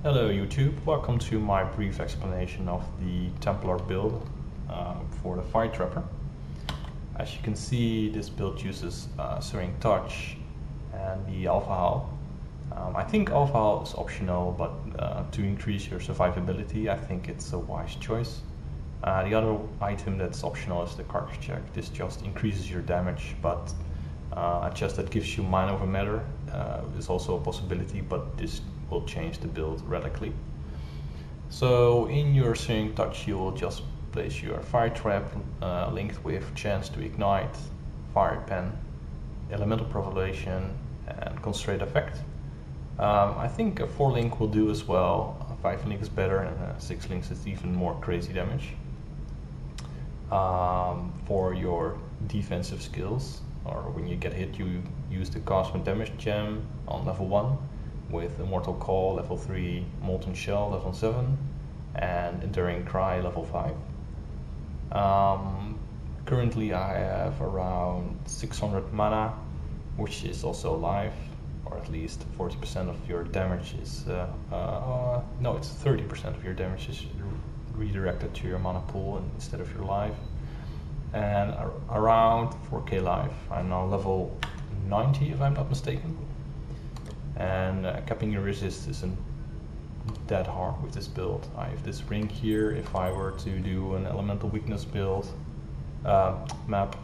Hello YouTube, welcome to my brief explanation of the Templar build for the Firetrapper. As you can see, this build uses Searing Touch and the Alpha Howl. I think Alpha Howl is optional, but to increase your survivability I think it's a wise choice. The other item that's optional is the Carcass Check. This just increases your damage, but a chest that gives you Mind Over Matter is also a possibility, but this will change the build radically. So in your Searing Touch you will just place your Fire Trap linked with Chance to Ignite, Fire Pen, Elemental Provocation and Concentrate Effect. I think a 4 link will do as well. A 5 link is better and 6 links is even more crazy damage. For your defensive skills, or when you get hit, you use the Cosmic Damage Gem on level 1 with Immortal Call level 3, Molten Shell level 7 and Enduring Cry level 5. Currently I have around 600 mana, which is also life, or at least 40% of your damage is, no, it's 30% of your damage is redirected to your mana pool instead of your life. And around 4k life. I'm now level 90 if I'm not mistaken. And capping your resist isn't that hard with this build. I have this ring here. If I were to do an elemental weakness build map,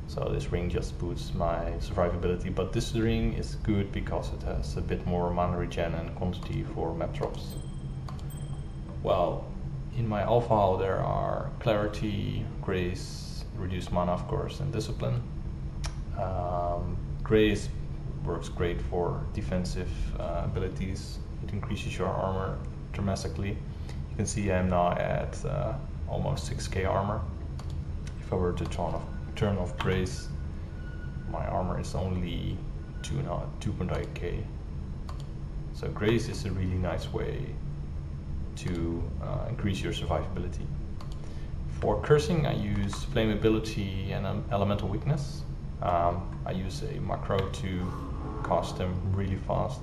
so this ring just boosts my survivability, but this ring is good because it has a bit more mana regen and quantity for map drops. Well, in my Alpha Howl there are Clarity, Grace, Reduced Mana of course, and Discipline. Grace works great for defensive abilities. It increases your armor dramatically. You can see I'm now at almost 6k armor. If I were to turn off Grace, my armor is only 2.8k. So Grace is a really nice way to increase your survivability. For cursing I use Flammability and Elemental Weakness. I use a macro to cast them really fast,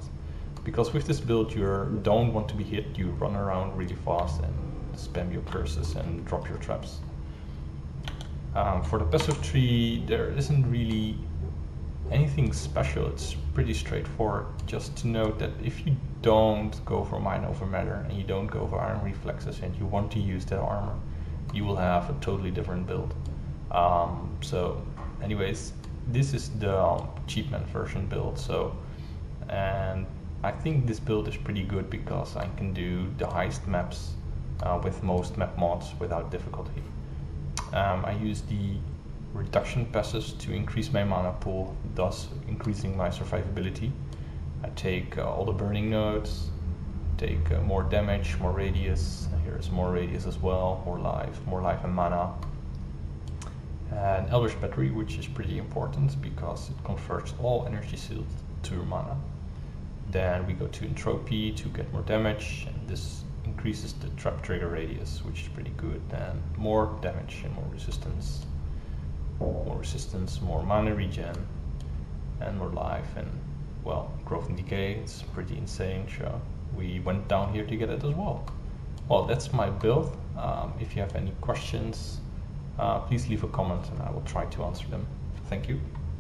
because with this build you don't want to be hit, you run around really fast and spam your curses and drop your traps. For the passive tree there isn't really anything special, it's pretty straightforward. Just to note that if you don't go for Mind Over Matter and you don't go for Iron Reflexes and you want to use that armor, you will have a totally different build. So anyways, this is the cheap man version build, and I think this build is pretty good because I can do the highest maps with most map mods without difficulty. I use the reduction passes to increase my mana pool, thus increasing my survivability. I take all the burning nodes, take more damage, more radius. Here is more radius as well, more life and mana. And Elder's Battery, which is pretty important because it converts all energy seals to mana. Then we go to Entropy to get more damage, and this increases the trap trigger radius, which is pretty good, and more damage and more resistance. More mana regen, and more life, and well, growth and decay. It's pretty insane, so we went down here to get it as well. Well, that's my build. If you have any questions, please leave a comment and I will try to answer them. Thank you.